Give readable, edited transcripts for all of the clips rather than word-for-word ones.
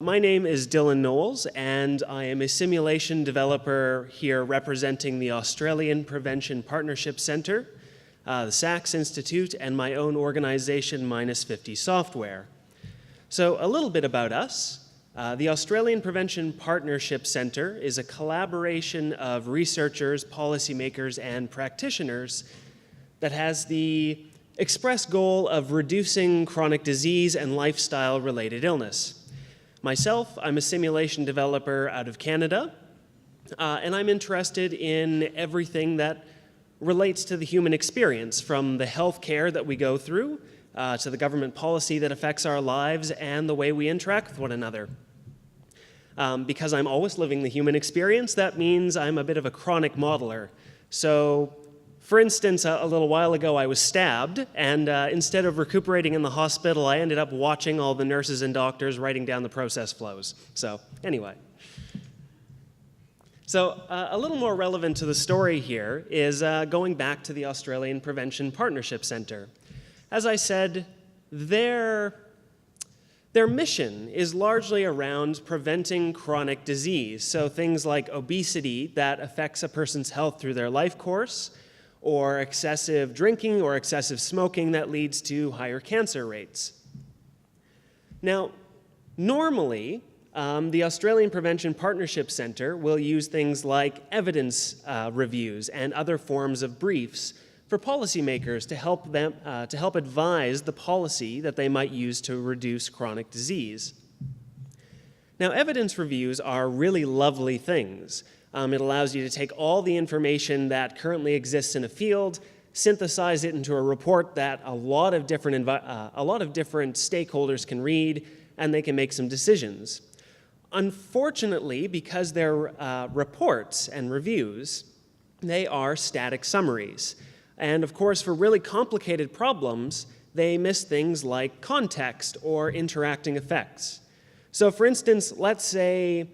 My name is Dylan Knowles, and I am a simulation developer here representing the Australian Prevention Partnership Centre, the Saxinstitute, and my own organization, Minus 50 Software. So a little bit about us. The Australian Prevention Partnership Centre is a collaboration of researchers, policymakers, and practitioners that has the express goal of reducing chronic disease and lifestyle-related illness. Myself, I'm a simulation developer out of Canada, and I'm interested in everything that relates to the human experience, from the health care that we go through, to the government policy that affects our lives and the way we interact with one another. Because I'm always living the human experience, that means I'm a bit of a chronic modeler. So, for instance, a little while ago I was stabbed, and instead of recuperating in the hospital, I ended up watching all the nurses and doctors writing down the process flows. So, anyway. So, a little more relevant to the story here is going back to the Australian Prevention Partnership Centre. As I said, their mission is largely around preventing chronic disease, so things like obesity that affects a person's health through their life course, or excessive drinking or excessive smoking that leads to higher cancer rates. Now, normally, the Australian Prevention Partnership Centre will use things like evidence reviews and other forms of briefs for policymakers to help advise the policy that they might use to reduce chronic disease. Now, evidence reviews are really lovely things. It allows you to take all the information that currently exists in a field, synthesize it into a report that a lot of different stakeholders can read, and they can make some decisions. Unfortunately, because they're reports and reviews, they are static summaries. And of course, for really complicated problems, they miss things like context or interacting effects. So for instance, let's say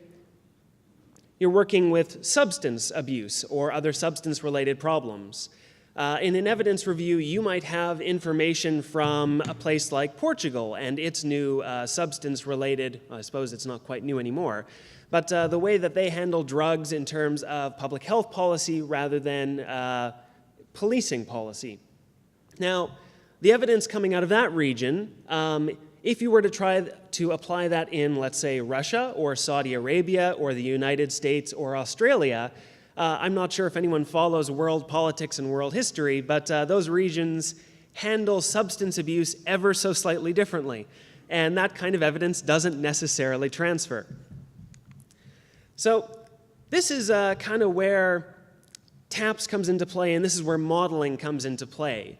you're working with substance abuse or other substance-related problems. In an evidence review, you might have information from a place like Portugal and its new substance-related, I suppose it's not quite new anymore, but the way that they handle drugs in terms of public health policy rather than policing policy. Now, the evidence coming out of that region, if you were to try to apply that in, let's say, Russia or Saudi Arabia or the United States or Australia, I'm not sure if anyone follows world politics and world history, but those regions handle substance abuse ever so slightly differently, and that kind of evidence doesn't necessarily transfer. So this is kind of where TAPS comes into play, and this is where modeling comes into play.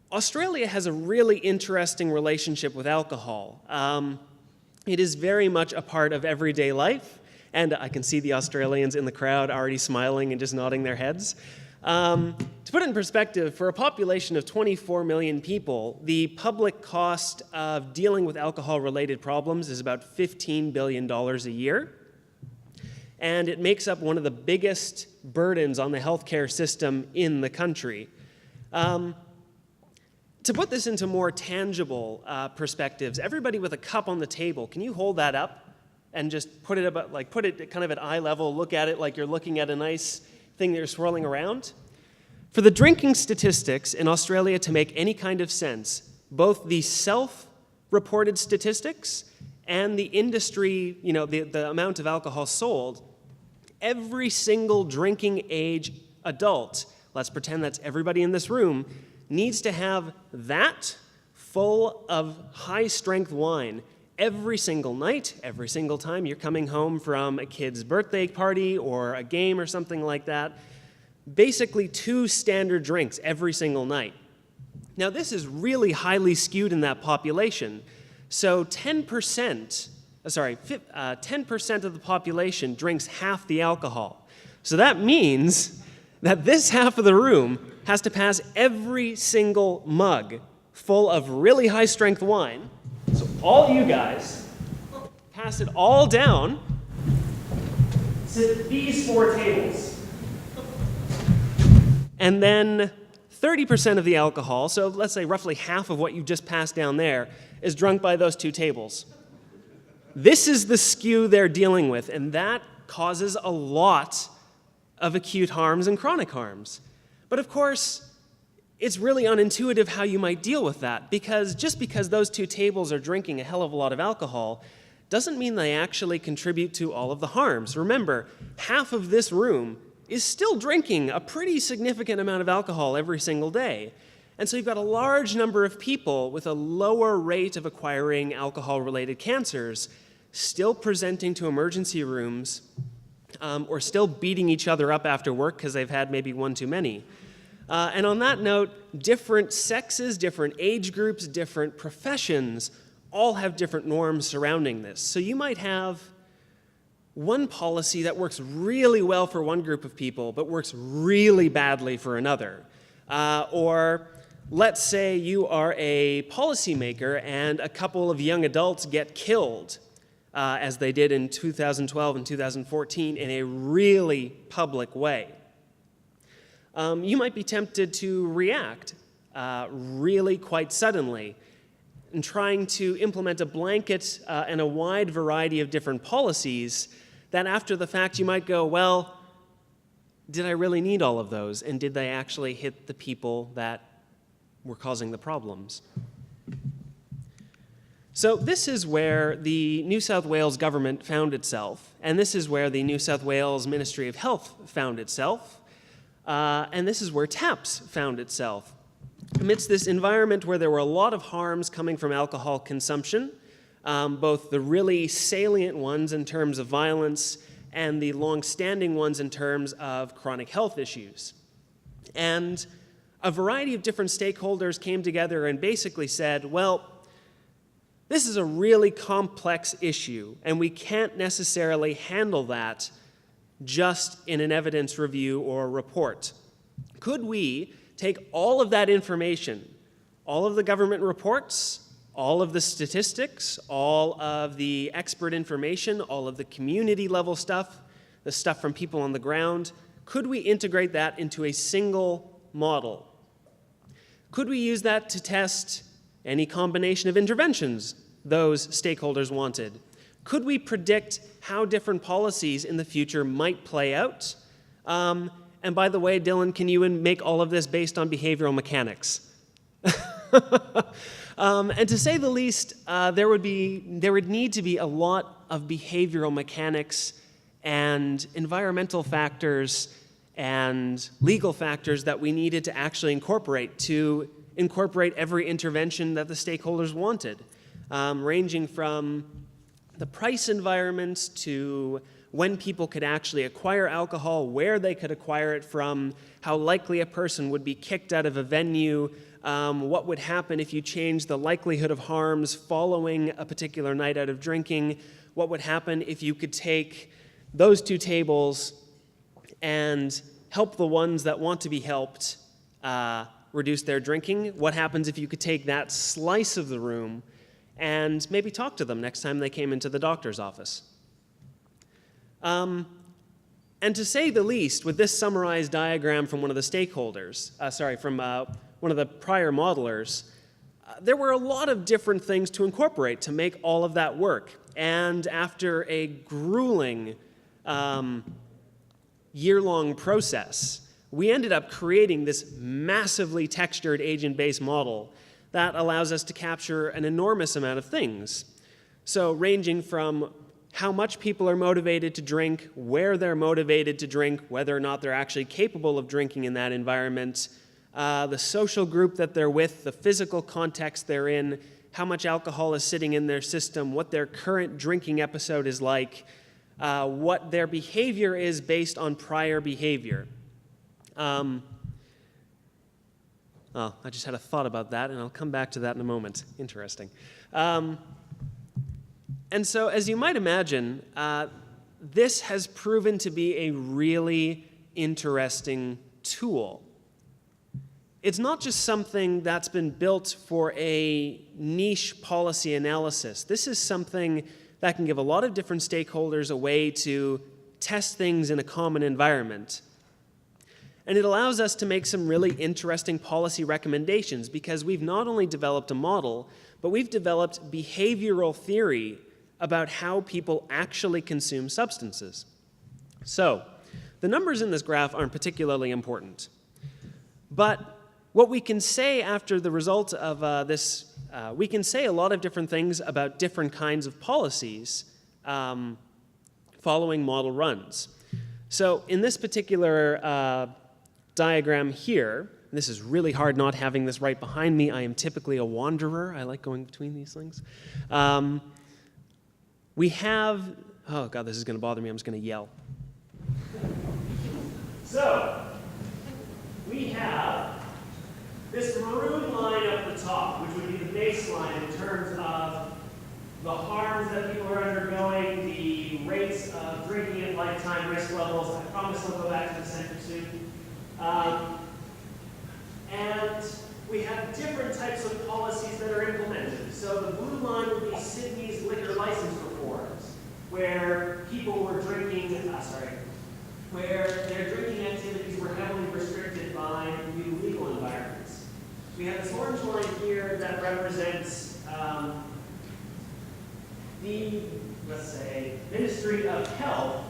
Australia has a really interesting relationship with alcohol. It is very much a part of everyday life, and I can see the Australians in the crowd already smiling and just nodding their heads. To put it in perspective, for a population of 24 million people, the public cost of dealing with alcohol-related problems is about $15 billion a year, and it makes up one of the biggest burdens on the healthcare system in the country. To put this into more tangible perspectives, everybody with a cup on the table, can you hold that up and just put it kind of at eye level, look at it like you're looking at a nice thing that you're swirling around? For the drinking statistics in Australia to make any kind of sense, both the self-reported statistics and the industry, the amount of alcohol sold, every single drinking age adult, let's pretend that's everybody in this room, needs to have that full of high-strength wine every single night, every single time you're coming home from a kid's birthday party or a game or something like that. Basically 2 standard drinks every single night. Now this is really highly skewed in that population. So 10% of the population drinks half the alcohol. So that means that this half of the room has to pass every single mug full of really high-strength wine. So all you guys pass it all down to these 4 tables. And then 30% of the alcohol, so let's say roughly half of what you just passed down there, is drunk by those 2 tables. this is the skew they're dealing with, and that causes a lot of acute harms and chronic harms. But of course, it's really unintuitive how you might deal with that, because just because those two tables are drinking a hell of a lot of alcohol doesn't mean they actually contribute to all of the harms. Remember, half of this room is still drinking a pretty significant amount of alcohol every single day. And so you've got a large number of people with a lower rate of acquiring alcohol-related cancers still presenting to emergency rooms or still beating each other up after work because they've had maybe one too many. And on that note, different sexes, different age groups, different professions all have different norms surrounding this. So you might have one policy that works really well for one group of people but works really badly for another. Or let's say you are a policymaker and a couple of young adults get killed, as they did in 2012 and 2014, in a really public way. You might be tempted to react really quite suddenly in trying to implement a blanket and a wide variety of different policies that after the fact you might go, well, did I really need all of those? And did they actually hit the people that were causing the problems? So this is where the New South Wales government found itself, and this is where the New South Wales Ministry of Health found itself, and this is where TAPS found itself. Amidst this environment where there were a lot of harms coming from alcohol consumption, both the really salient ones in terms of violence and the long-standing ones in terms of chronic health issues. And a variety of different stakeholders came together and basically said, well, this is a really complex issue, and we can't necessarily handle that just in an evidence review or report. Could we take all of that information, all of the government reports, all of the statistics, all of the expert information, all of the community level stuff, the stuff from people on the ground, could we integrate that into a single model? Could we use that to test any combination of interventions those stakeholders wanted? Could we predict how different policies in the future might play out? And by the way, Dylan, can you make all of this based on behavioral mechanics? And to say the least, there would need to be a lot of behavioral mechanics and environmental factors and legal factors that we needed to actually incorporate every intervention that the stakeholders wanted, ranging from the price environment to when people could actually acquire alcohol, where they could acquire it from, how likely a person would be kicked out of a venue, what would happen if you changed the likelihood of harms following a particular night out of drinking, what would happen if you could take those two tables and help the ones that want to be helped reduce their drinking, what happens if you could take that slice of the room and maybe talk to them next time they came into the doctor's office. And to say the least, with this summarized diagram from one of the stakeholders, from one of the prior modelers, there were a lot of different things to incorporate to make all of that work. And after a grueling year-long process, we ended up creating this massively textured agent-based model that allows us to capture an enormous amount of things. So ranging from how much people are motivated to drink, where they're motivated to drink, whether or not they're actually capable of drinking in that environment, the social group that they're with, the physical context they're in, how much alcohol is sitting in their system, what their current drinking episode is like, what their behavior is based on prior behavior. I just had a thought about that, and I'll come back to that in a moment. Interesting. And so, as you might imagine, this has proven to be a really interesting tool. It's not just something that's been built for a niche policy analysis. This is something that can give a lot of different stakeholders a way to test things in a common environment. And it allows us to make some really interesting policy recommendations because we've not only developed a model, but we've developed behavioral theory about how people actually consume substances. So, the numbers in this graph aren't particularly important. But what we can say after the result of this, we can say a lot of different things about different kinds of policies following model runs. So in this particular diagram here, this is really hard not having this right behind me. I am typically a wanderer. I like going between these things. We have, oh God, this is going to bother me. I'm just going to yell. So, we have this maroon line up the top, which would be the baseline in terms of the harms that people are undergoing, the rates of drinking at lifetime risk levels. I promise I'll go back to the center soon. And we have different types of policies that are implemented. So the blue line would be Sydney's liquor license reforms, where people were drinking, where their drinking activities were heavily restricted by new legal environments. We have this orange line here that represents the, let's say, Ministry of Health.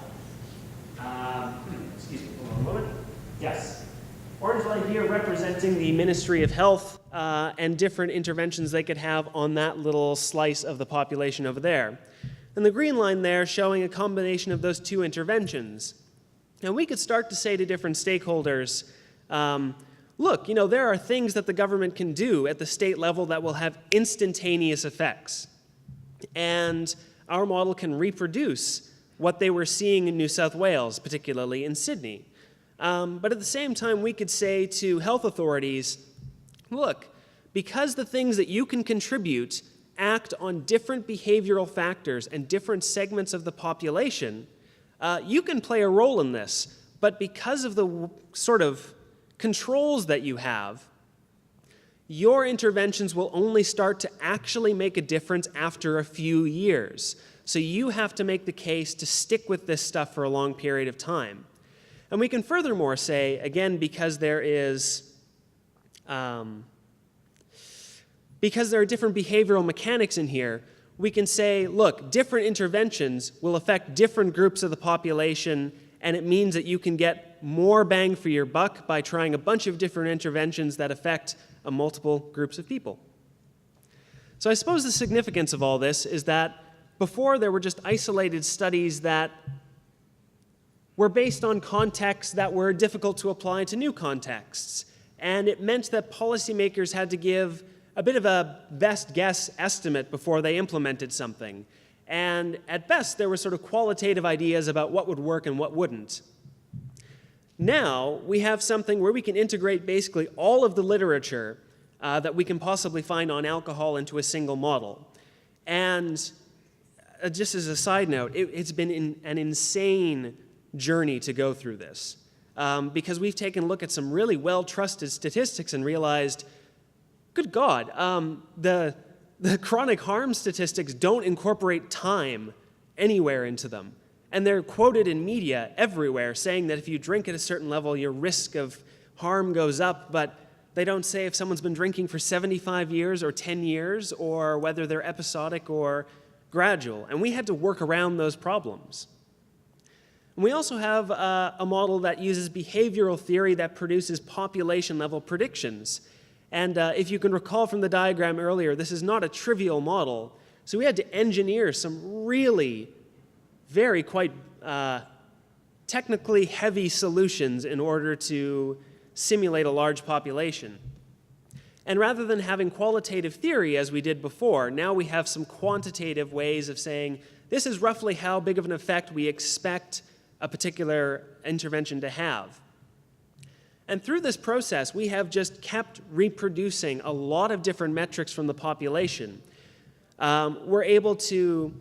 Excuse me, hold on a moment. Yes. Orange line here representing the Ministry of Health and different interventions they could have on that little slice of the population over there. And the green line there showing a combination of those two interventions. And we could start to say to different stakeholders, look, there are things that the government can do at the state level that will have instantaneous effects. And our model can reproduce what they were seeing in New South Wales, particularly in Sydney. But at the same time, we could say to health authorities, look, because the things that you can contribute act on different behavioral factors and different segments of the population, you can play a role in this, but because of the sort of controls that you have, your interventions will only start to actually make a difference after a few years. So you have to make the case to stick with this stuff for a long period of time. And we can furthermore say, again, because there are different behavioral mechanics in here, we can say, look, different interventions will affect different groups of the population, and it means that you can get more bang for your buck by trying a bunch of different interventions that affect multiple groups of people. So I suppose the significance of all this is that before there were just isolated studies that were based on contexts that were difficult to apply to new contexts, and it meant that policymakers had to give a bit of a best guess estimate before they implemented something. And at best, there were sort of qualitative ideas about what would work and what wouldn't. Now, we have something where we can integrate basically all of the literature that we can possibly find on alcohol into a single model. And just as a side note, it's been an insane journey to go through this because we've taken a look at some really well-trusted statistics and realized, good God, the chronic harm statistics don't incorporate time anywhere into them. And they're quoted in media everywhere saying that if you drink at a certain level, your risk of harm goes up, but they don't say if someone's been drinking for 75 years or 10 years or whether they're episodic or gradual. And we had to work around those problems. And we also have a model that uses behavioral theory that produces population-level predictions. And if you can recall from the diagram earlier, this is not a trivial model. So we had to engineer some really very quite technically heavy solutions in order to simulate a large population. And rather than having qualitative theory as we did before, now we have some quantitative ways of saying this is roughly how big of an effect we expect a particular intervention to have. And through this process, we have just kept reproducing a lot of different metrics from the population. We're able to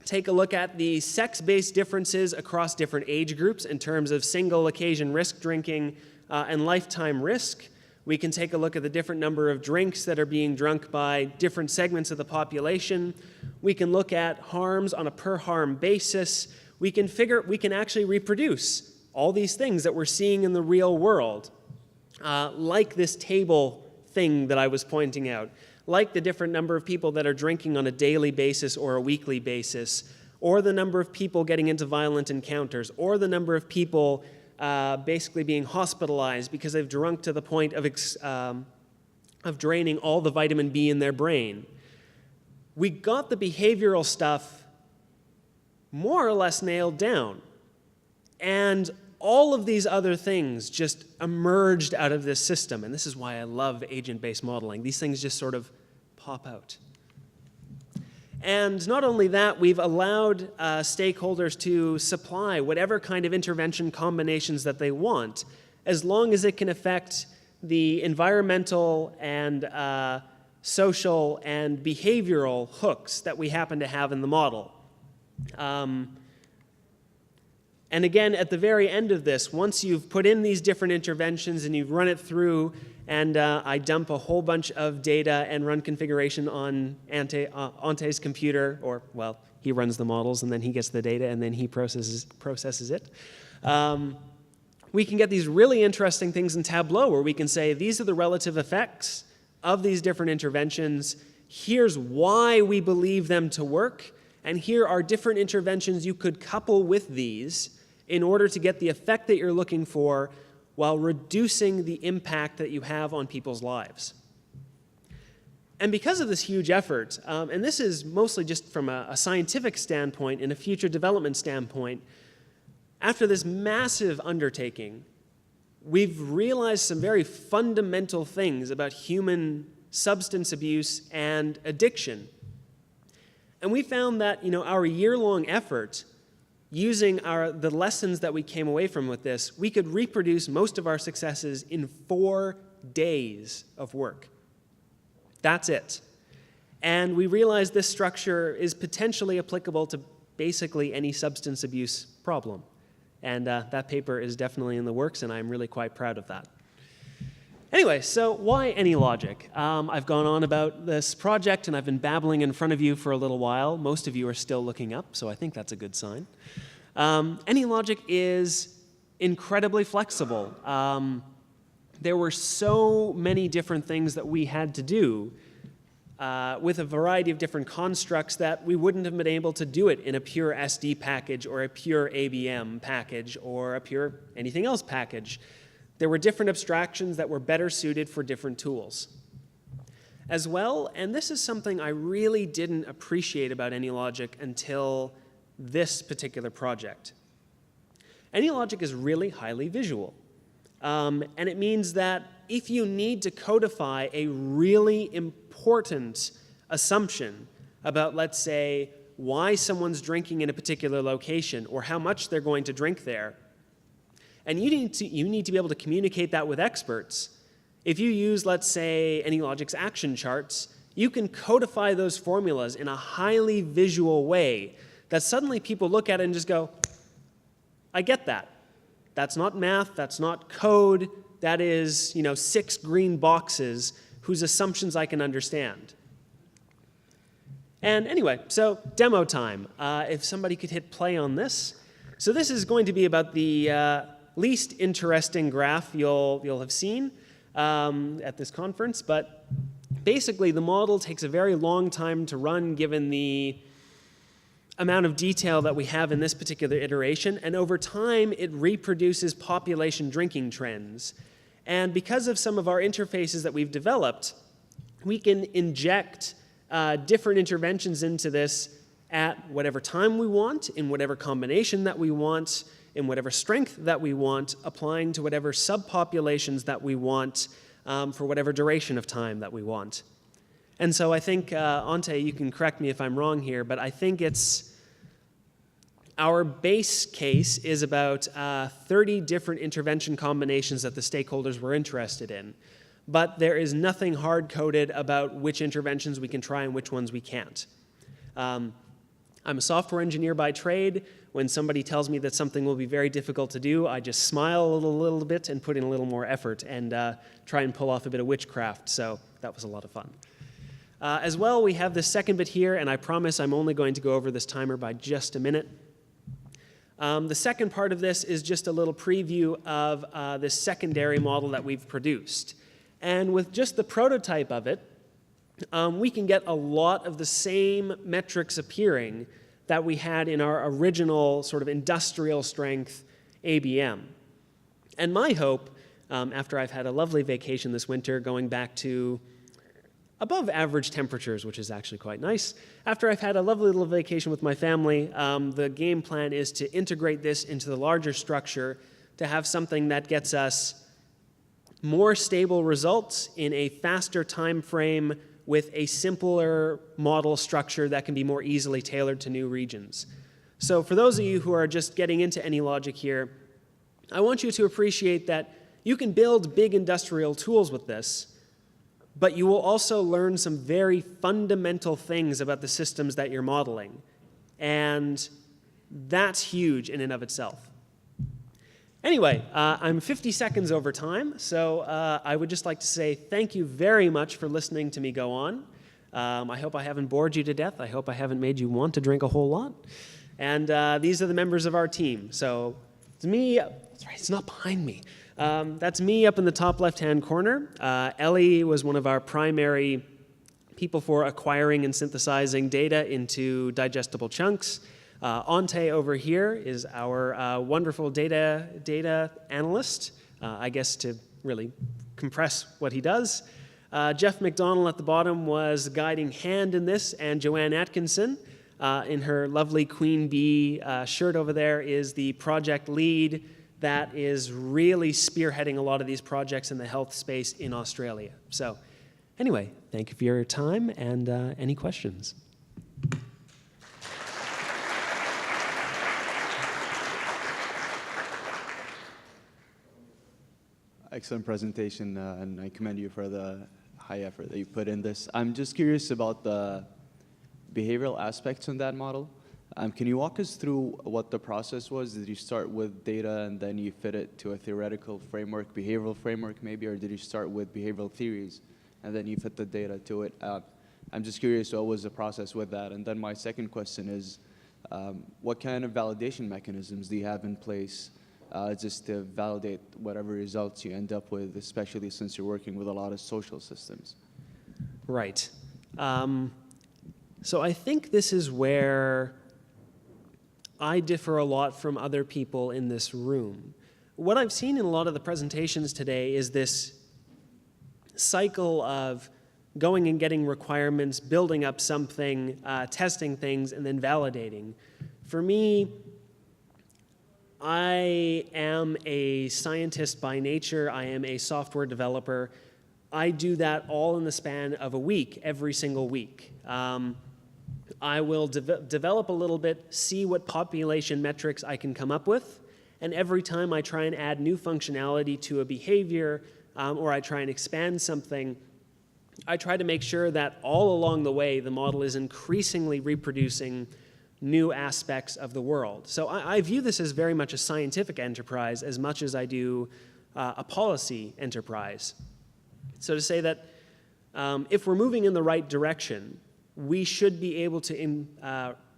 take a look at the sex-based differences across different age groups in terms of single occasion risk drinking and lifetime risk. We can take a look at the different number of drinks that are being drunk by different segments of the population. We can look at harms on a per harm basis. We can actually reproduce all these things that we're seeing in the real world, like this table thing that I was pointing out. like the different number of people that are drinking on a daily basis or a weekly basis, or the number of people getting into violent encounters, or the number of people basically being hospitalized because they've drunk to the point of draining all the vitamin B in their brain. We got the behavioral stuff more or less nailed down. And all of these other things just emerged out of this system. And this is why I love agent-based modeling. These things just sort of pop out. And not only that, we've allowed stakeholders to supply whatever kind of intervention combinations that they want, as long as it can affect the environmental and social and behavioral hooks that we happen to have in the model. And again, at the very end of this, once you've put in these different interventions and you've run it through, and I dump a whole bunch of data and run configuration on Ante's computer, or, well, he runs the models and then he gets the data and then he processes it. We can get these really interesting things in Tableau where we can say, these are the relative effects of these different interventions. Here's why we believe them to work. And here are different interventions you could couple with these in order to get the effect that you're looking for while reducing the impact that you have on people's lives. And because of this huge effort, and this is mostly just from a scientific standpoint and a future development standpoint, after this massive undertaking, we've realized some very fundamental things about human substance abuse and addiction. And we found that, our year-long effort, using the lessons that we came away from with this, we could reproduce most of our successes in 4 days of work. That's it. And we realized this structure is potentially applicable to basically any substance abuse problem. And that paper is definitely in the works, and I'm really quite proud of that. Anyway, so why AnyLogic? I've gone on about this project, and I've been babbling in front of you for a little while. Most of you are still looking up, so I think that's a good sign. AnyLogic is incredibly flexible. There were so many different things that we had to do with a variety of different constructs that we wouldn't have been able to do it in a pure SD package or a pure ABM package or a pure anything else package. There were different abstractions that were better suited for different tools. As well, and this is something I really didn't appreciate about AnyLogic until this particular project. AnyLogic is really highly visual. And it means that if you need to codify a really important assumption about, let's say, why someone's drinking in a particular location or how much they're going to drink there, and you need to be able to communicate that with experts. If you use, let's say, AnyLogic's action charts, you can codify those formulas in a highly visual way that suddenly people look at it and just go, I get that. That's not math, that's not code, that is, 6 green boxes whose assumptions I can understand. And anyway, so demo time. If somebody could hit play on this. So this is going to be about the least interesting graph you'll have seen at this conference, but basically the model takes a very long time to run given the amount of detail that we have in this particular iteration, and over time it reproduces population drinking trends. And because of some of our interfaces that we've developed, we can inject different interventions into this at whatever time we want, in whatever combination that we want, in whatever strength that we want, applying to whatever subpopulations that we want for whatever duration of time that we want. And so I think, Ante, you can correct me if I'm wrong here, but I think our base case is about 30 different intervention combinations that the stakeholders were interested in. But there is nothing hard-coded about which interventions we can try and which ones we can't. I'm a software engineer by trade. When somebody tells me that something will be very difficult to do, I just smile a little bit and put in a little more effort and try and pull off a bit of witchcraft. So that was a lot of fun. As well, we have this second bit here, and I promise I'm only going to go over this timer by just a minute. The second part of this is just a little preview of this secondary model that we've produced. And with just the prototype of it, we can get a lot of the same metrics appearing that we had in our original sort of industrial strength ABM. And my hope, after I've had a lovely vacation this winter going back to above average temperatures, which is actually quite nice, after I've had a lovely little vacation with my family, the game plan is to integrate this into the larger structure to have something that gets us more stable results in a faster time frame with a simpler model structure that can be more easily tailored to new regions. So for those of you who are just getting into AnyLogic here, I want you to appreciate that you can build big industrial tools with this, but you will also learn some very fundamental things about the systems that you're modeling. And that's huge in and of itself. Anyway, I'm 50 seconds over time, so I would just like to say thank you very much for listening to me go on. I hope I haven't bored you to death. I hope I haven't made you want to drink a whole lot. And these are the members of our team. So it's me. That's right, it's not behind me. That's me up in the top left-hand corner. Ellie was one of our primary people for acquiring and synthesizing data into digestible chunks. Ante over here is our wonderful data analyst, I guess to really compress what he does. Jeff McDonald at the bottom was guiding hand in this, and Joanne Atkinson in her lovely Queen Bee shirt over there is the project lead that is really spearheading a lot of these projects in the health space in Australia. So anyway, thank you for your time, and any questions? Excellent presentation, and I commend you for the high effort that you put in this. I'm just curious about the behavioral aspects in that model. Can you walk us through what the process was? Did you start with data and then you fit it to a theoretical framework, behavioral framework maybe, or did you start with behavioral theories and then you fit the data to it? I'm just curious, what was the process with that? And then my second question is, what kind of validation mechanisms do you have in place just to validate whatever results you end up with, especially since you're working with a lot of social systems? Right. So I think this is where I differ a lot from other people in this room. What I've seen in a lot of the presentations today is this cycle of going and getting requirements, building up something, testing things, and then validating. For me, I am a scientist by nature. I am a software developer. I do that all in the span of a week, every single week. I will develop a little bit, see what population metrics I can come up with, and every time I try and add new functionality to a behavior or I try and expand something, I try to make sure that all along the way the model is increasingly reproducing new aspects of the world. So I view this as very much a scientific enterprise as much as I do a policy enterprise. So to say that if we're moving in the right direction, we should be able to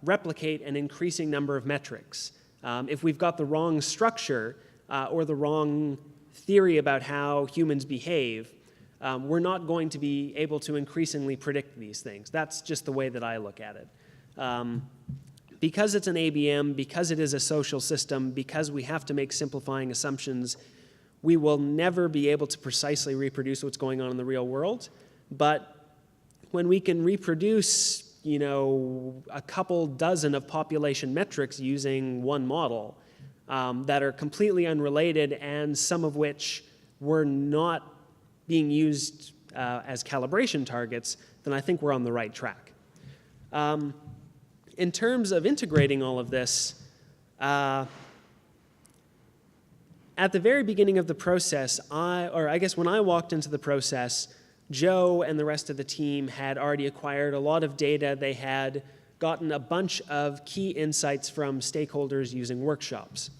replicate an increasing number of metrics. If we've got the wrong structure or the wrong theory about how humans behave, we're not going to be able to increasingly predict these things. That's just the way that I look at it. Because it's an ABM, because it is a social system, because we have to make simplifying assumptions, we will never be able to precisely reproduce what's going on in the real world. But when we can reproduce, a couple dozen of population metrics using one model that are completely unrelated and some of which were not being used as calibration targets, then I think we're on the right track. In terms of integrating all of this, at the very beginning of the process, I guess when I walked into the process, Joe and the rest of the team had already acquired a lot of data. They had gotten a bunch of key insights from stakeholders using workshops.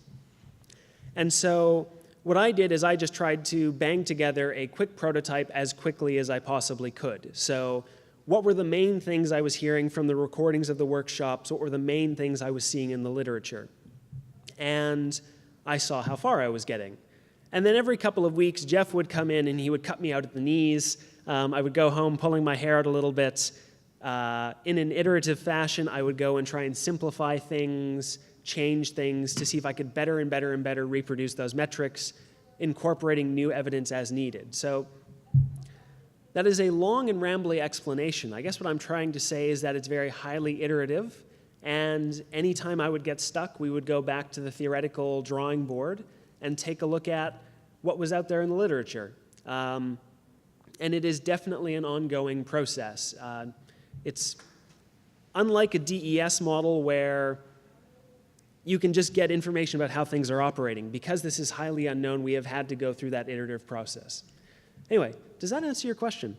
And so what I did is I just tried to bang together a quick prototype as quickly as I possibly could. So what were the main things I was hearing from the recordings of the workshops? What were the main things I was seeing in the literature? And I saw how far I was getting. And then every couple of weeks, Jeff would come in and he would cut me out at the knees I would go home pulling my hair out a little bit. In an iterative fashion, I would go and try and simplify things, change things to see if I could better and better and better reproduce those metrics, incorporating new evidence as needed. So that is a long and rambly explanation. I guess what I'm trying to say is that it's very highly iterative, and anytime I would get stuck, we would go back to the theoretical drawing board and take a look at what was out there in the literature. And it is definitely an ongoing process. It's unlike a DES model where you can just get information about how things are operating. Because this is highly unknown, we have had to go through that iterative process. Anyway, does that answer your question?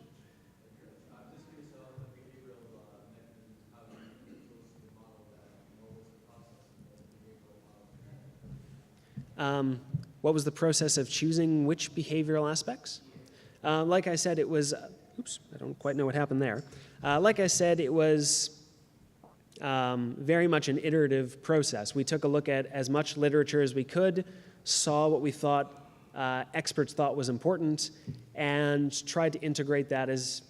What was the process of choosing which behavioral aspects? Like I said, it was, oops, I don't quite know what happened there. Like I said, it was very much an iterative process. We took a look at as much literature as we could, saw what we thought experts thought was important, and tried to integrate that as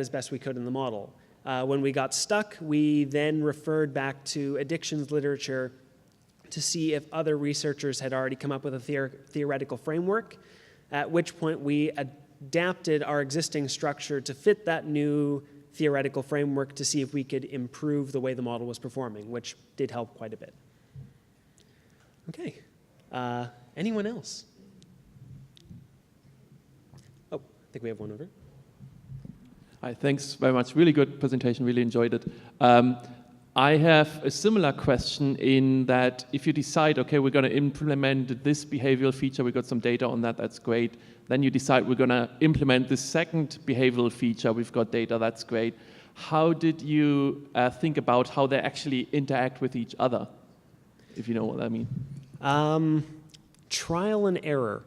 best we could in the model. When we got stuck, we then referred back to addictions literature to see if other researchers had already come up with a theoretical framework, at which point we adapted our existing structure to fit that new theoretical framework to see if we could improve the way the model was performing, which did help quite a bit. Okay, anyone else? Oh, I think we have one over. Hi, thanks very much. Really good presentation, really enjoyed it. I have a similar question in that if you decide, okay, we're going to implement this behavioral feature, we got some data on that, that's great. Then you decide we're going to implement this second behavioral feature, we've got data, that's great. How did you think about how they actually interact with each other, if you know what I mean? Trial and error.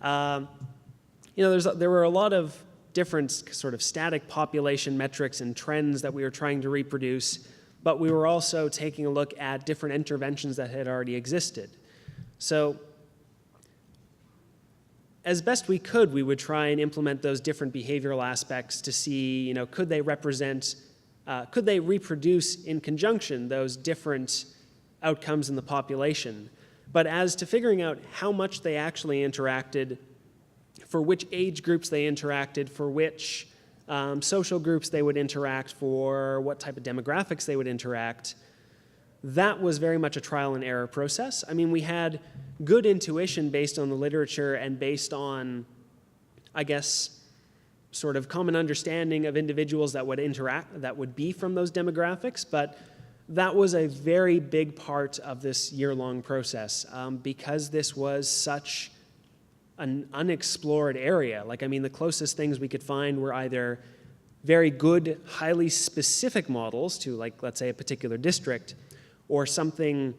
There were a lot of different sort of static population metrics and trends that we were trying to reproduce, but we were also taking a look at different interventions that had already existed. So as best we could, we would try and implement those different behavioral aspects to see, could they reproduce in conjunction those different outcomes in the population. But as to figuring out how much they actually interacted, for which age groups they interacted, for which social groups they would interact, for what type of demographics they would interact, that was very much a trial and error process. I mean, we had good intuition based on the literature and based on, I guess, sort of common understanding of individuals that would interact, that would be from those demographics, but that was a very big part of this year-long process because this was such an unexplored area. The closest things we could find were either very good, highly specific models to, let's say, a particular district, or something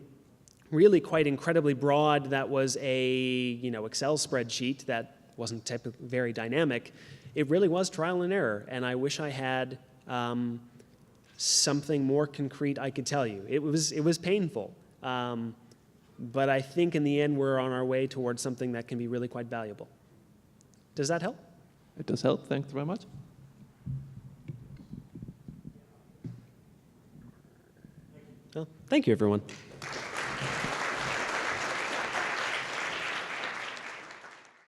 really quite incredibly broad that was a, Excel spreadsheet that wasn't very dynamic. It really was trial and error, and I wish I had something more concrete I could tell you. It was painful. But I think in the end, we're on our way towards something that can be really quite valuable. Does that help? It does help. Thanks very much. Well, thank you, everyone.